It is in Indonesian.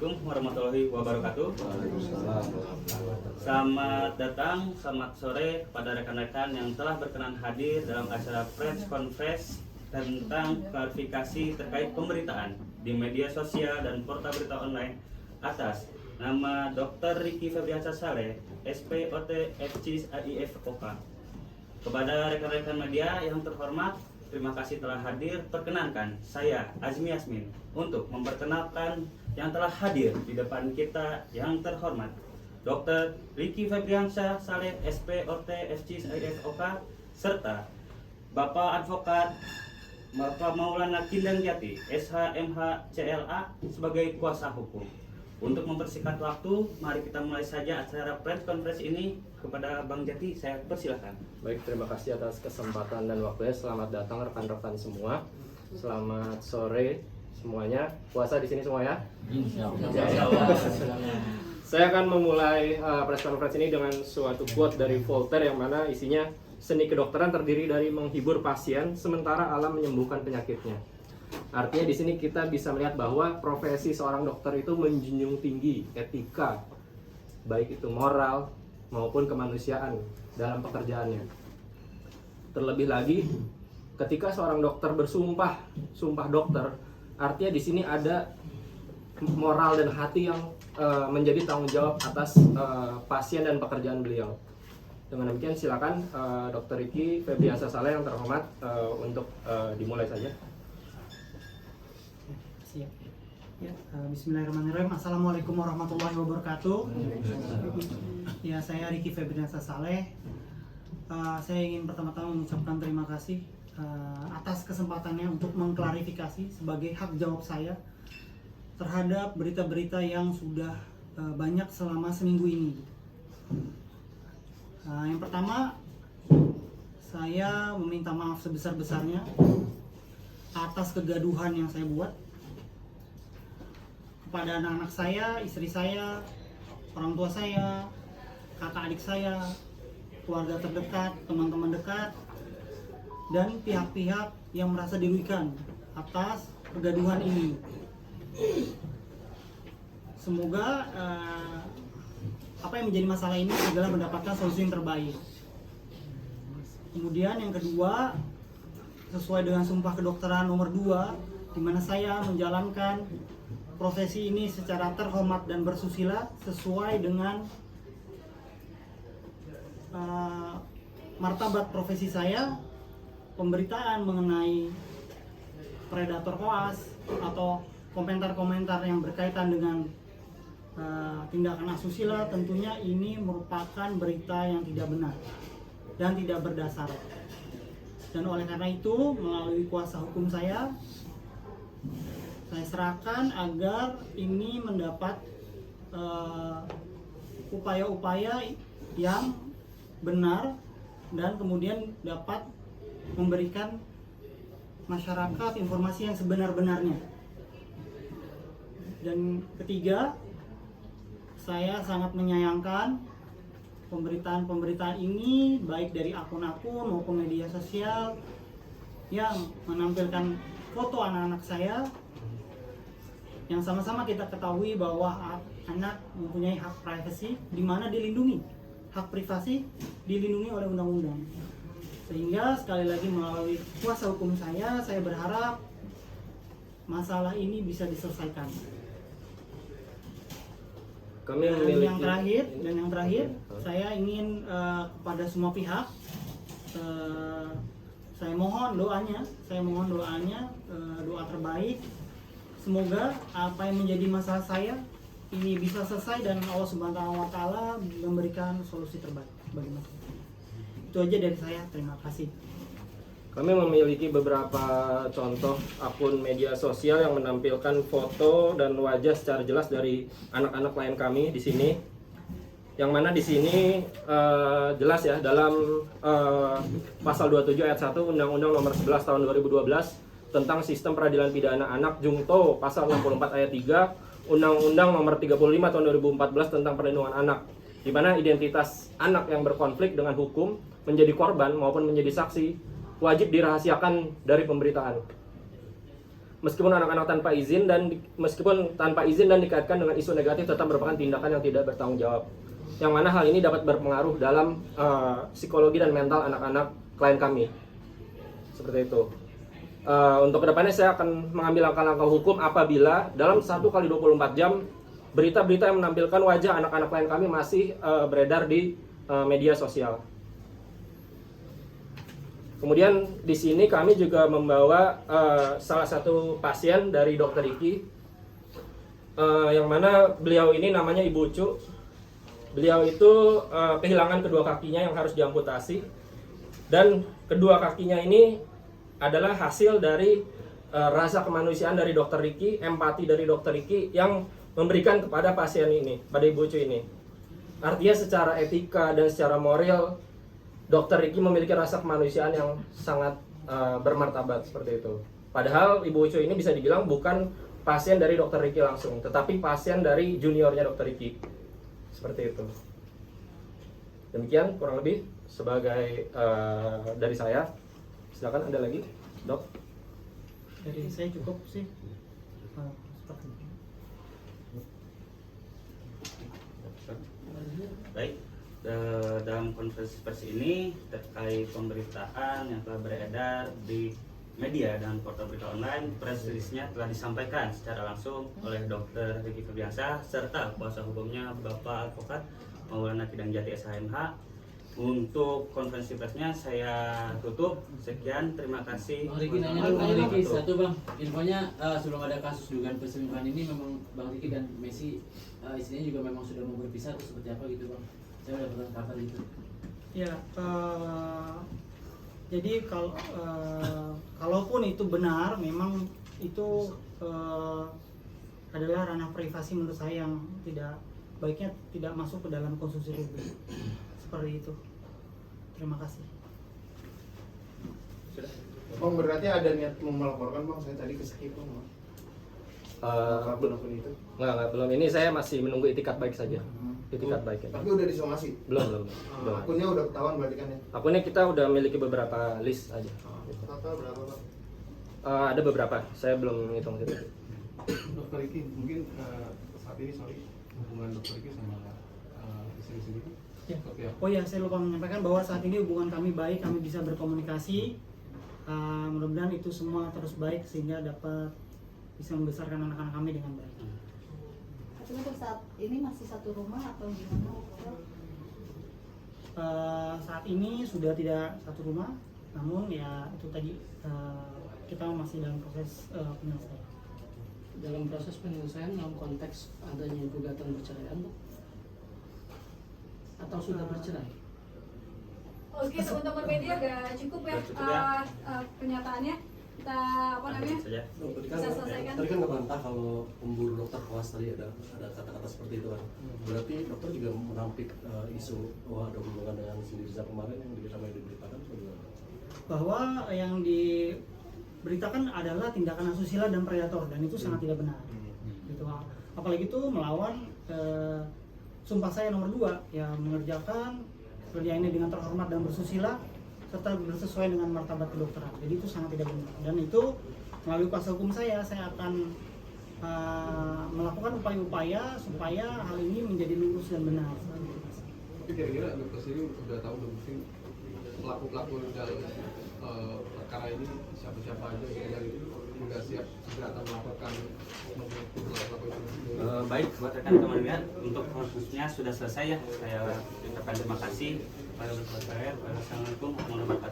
Assalamualaikum warahmatullahi wabarakatuh. Selamat datang, selamat sore kepada rekan-rekan yang telah berkenan hadir dalam acara press conference tentang klarifikasi terkait pemberitaan di media sosial dan portal berita online atas nama Dr. Ricky Febriansyah Saleh, SPOT FCIS AIFOK. Kepada rekan-rekan media yang terhormat, terima kasih telah hadir. Perkenankan, saya Azmi Yasmin untuk memperkenalkan yang telah hadir di depan kita yang terhormat, Dr. Ricky Febriansyah Saleh, SPOT FCIS AIFOK, serta Bapak Advokat Bapak Maulana Kindang Jati, SHMH CLA sebagai kuasa hukum. Untuk mempersingkat waktu, mari kita mulai saja acara press conference ini. Kepada Bang Jati, saya persilakan. Baik, terima kasih atas kesempatan dan waktunya. Selamat datang rekan-rekan semua. Selamat sore semuanya. Puasa di sini semua ya? Insyaallah. Saya akan memulai press conference ini dengan suatu quote dari Voltaire yang mana isinya, seni kedokteran terdiri dari menghibur pasien sementara alam menyembuhkan penyakitnya. Artinya di sini kita bisa melihat bahwa profesi seorang dokter itu menjunjung tinggi etika, baik itu moral maupun kemanusiaan dalam pekerjaannya. Terlebih lagi, ketika seorang dokter bersumpah, sumpah dokter, artinya di sini ada moral dan hati yang menjadi tanggung jawab atas pasien dan pekerjaan beliau. Dengan demikian silakan Dr. Ricky Febriansyah Saleh yang terhormat untuk dimulai saja. Siap. Ya, bismillahirrahmanirrahim. Assalamualaikum warahmatullahi wabarakatuh. Ya, saya Ricky Febriansyah Saleh. Saya ingin pertama-tama mengucapkan terima kasih atas kesempatannya untuk mengklarifikasi sebagai hak jawab saya terhadap berita-berita yang sudah banyak selama seminggu ini. Yang pertama, saya meminta maaf sebesar-besarnya atas kegaduhan yang saya buat kepada anak-anak saya, istri saya, orang tua saya, kakak adik saya, keluarga terdekat, teman-teman dekat, dan pihak-pihak yang merasa dirugikan atas kegaduhan ini. Semoga apa yang menjadi masalah ini adalah mendapatkan solusi yang terbaik. Kemudian yang kedua, sesuai dengan sumpah kedokteran nomor 2, di mana saya menjalankan profesi ini secara terhormat dan bersusila sesuai dengan martabat profesi saya. Pemberitaan mengenai predator koas atau komentar-komentar yang berkaitan dengan tindakan asusila, tentunya ini merupakan berita yang tidak benar dan tidak berdasar. Dan oleh karena itu, melalui kuasa hukum saya serahkan agar ini mendapat upaya-upaya yang benar dan kemudian dapat memberikan masyarakat informasi yang sebenar-benarnya. Dan ketiga, saya sangat menyayangkan pemberitaan-pemberitaan ini baik dari akun-akun maupun media sosial yang menampilkan foto anak-anak saya, yang sama-sama kita ketahui bahwa anak mempunyai hak privasi di mana dilindungi. Hak privasi dilindungi oleh undang-undang. Sehingga sekali lagi melalui kuasa hukum saya berharap masalah ini bisa diselesaikan. Dan yang terakhir, saya ingin kepada semua pihak, saya mohon doanya, doa terbaik. Semoga apa yang menjadi masalah saya ini bisa selesai dan Allah Subhanahu wa Ta'ala memberikan solusi terbaik bagi masyarakat. Itu aja dari saya, terima kasih. Kami memiliki beberapa contoh akun media sosial yang menampilkan foto dan wajah secara jelas dari anak-anak klien kami di sini. Yang mana di sini jelas ya, dalam pasal 27 ayat 1 Undang-Undang Nomor 11 Tahun 2012 tentang Sistem Peradilan Pidana Anak, Jungto pasal 64 ayat 3 Undang-Undang Nomor 35 Tahun 2014 tentang Perlindungan Anak, di mana identitas anak yang berkonflik dengan hukum menjadi korban maupun menjadi saksi wajib dirahasiakan dari pemberitaan. meskipun anak-anak tanpa izin dan dikaitkan dengan isu negatif tetap merupakan tindakan yang tidak bertanggung jawab. Yang mana hal ini dapat berpengaruh dalam psikologi dan mental anak-anak klien kami. Seperti itu. Untuk kedepannya saya akan mengambil langkah-langkah hukum apabila dalam 1 kali 24 jam berita-berita yang menampilkan wajah anak-anak klien kami masih beredar di media sosial. Kemudian di sini kami juga membawa salah satu pasien dari Dokter Iki, yang mana beliau ini namanya Ibu Ucu. Beliau itu kehilangan kedua kakinya yang harus diamputasi, dan kedua kakinya ini adalah hasil dari rasa kemanusiaan dari Dokter Iki, empati dari Dokter Iki yang memberikan kepada pasien ini, pada Ibu Ucu ini. Artinya secara etika dan secara moral, Dokter Iki memiliki rasa kemanusiaan yang sangat bermartabat seperti itu. Padahal Ibu Ucu ini bisa dibilang bukan pasien dari Dokter Iki langsung, tetapi pasien dari juniornya Dokter Iki. Seperti itu. Demikian kurang lebih sebagai dari saya. Silakan, ada lagi, Dok? Dari saya cukup sih. Seperti itu. Baik, dalam konferensi pers ini terkait pemberitaan yang telah beredar di media dan portal berita online, press release-nya telah disampaikan secara langsung oleh Dr. Ricky Febriansyah serta kuasa hukumnya Bapak Advokat Maulana Kidang Jati SHMH. Untuk konferensi persnya saya tutup. Sekian, terima kasih. Bang Riki nanya dulu, Bang Riki, satu Bang, infonya sebelum ada kasus dugaan perselingkuhan ini memang Bang Riki dan Messi istrinya juga memang sudah mau berpisah atau seperti apa gitu Bang? Saya udah pernah kabar itu. Ya, jadi kalaupun itu benar, memang itu adalah ranah privasi menurut saya yang baiknya tidak masuk ke dalam konsumsi publik. Seperti itu. Terima kasih. Bang, berarti ada niat mau melaporkan Bang? Saya tadi keskip Bang. Akun itu? Enggak, belum. Ini saya masih menunggu itikat baik saja. Itikat baik ya. Tapi udah disomasi? Belum. Akunnya udah ketahuan berarti kan ya? Akunnya kita udah miliki beberapa list aja. Total berapa Bang? Ada beberapa, saya belum menghitung itu. Dokter Iki, mungkin saat ini hubungan Dokter Iki sama istri sendiri Ya. seperti apa? Oh ya, saya lupa menyampaikan bahwa saat ini hubungan kami baik, kami bisa berkomunikasi. Mudah-mudahan itu semua terus baik sehingga dapat bisa membesarkan anak-anak kami dengan baik. Tapi untuk saat ini masih satu rumah atau gimana? Saat ini sudah tidak satu rumah, namun ya itu tadi kita masih dalam proses penyelesaian. Dalam proses penyelesaian dalam konteks adanya gugatan perceraian Bang? Atau sudah bercerai? Oke, teman-teman media agak cukup ya, pernyataannya. Kita saja. bisa selesaikan. Tadi kan ngebantah kalau pemburu dokter kelas tadi ada kata-kata seperti itu kan. Berarti dokter juga menampik isu bahwa ada hubungan dengan Cindy Riza kemarin yang diberitakan Bahwa yang diberitakan adalah tindakan asusila dan predator, dan itu sangat tidak benar. Gitu. Apalagi itu melawan sumpah saya nomor 2, ya mengerjakan kerjaannya dengan terhormat dan bersusila serta bersesuai dengan martabat kedokteran. Jadi itu sangat tidak benar, dan itu melalui kuasa hukum saya akan melakukan upaya-upaya supaya hal ini menjadi lurus dan benar. Tapi kira-kira dokter sendiri udah tahu belum mungkin pelaku-pelaku dalam perkara ini siapa-siapa aja yang udah siap segera akan melaporkan pelaku itu? Baik, buat rekan-rekan media, untuk konferensinya sudah selesai ya. Saya ucapkan terima kasih. Assalamualaikum warahmatullahi wabarakatuh.